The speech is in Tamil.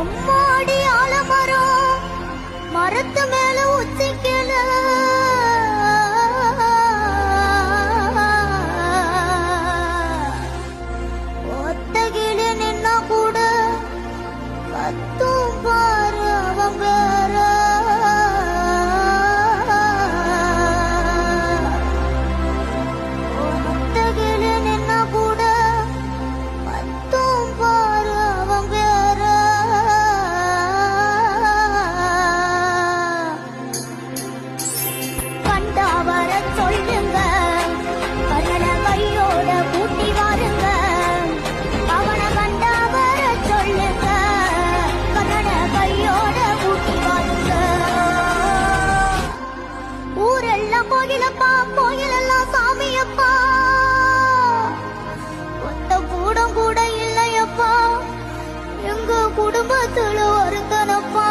அம்மாடி ஆலமரம் மரத்து மேல உச்சிக்கல ஒத்தகிளி நின்னா கூட கத்தும் பாரு அவன் பேர ஒத்தகிளி நின்னா கூட கத்தும் பாரு அவன் பேர கண்டா வர சொல்லுங்க கண்ணன கையோட கூட்டி வாருங்க அவனை கண்டா வர சொல்லுங்க கண்ணன கையோட கூட்டி வாருங்க ஊரெல்லாம் கோயிலப்பா கோயிலெல்லாம் சாமியப்பா ஒத்த கூடம் கூட இல்லையப்பா எங்க குடும்பத்துல ஒருத்தனப்பா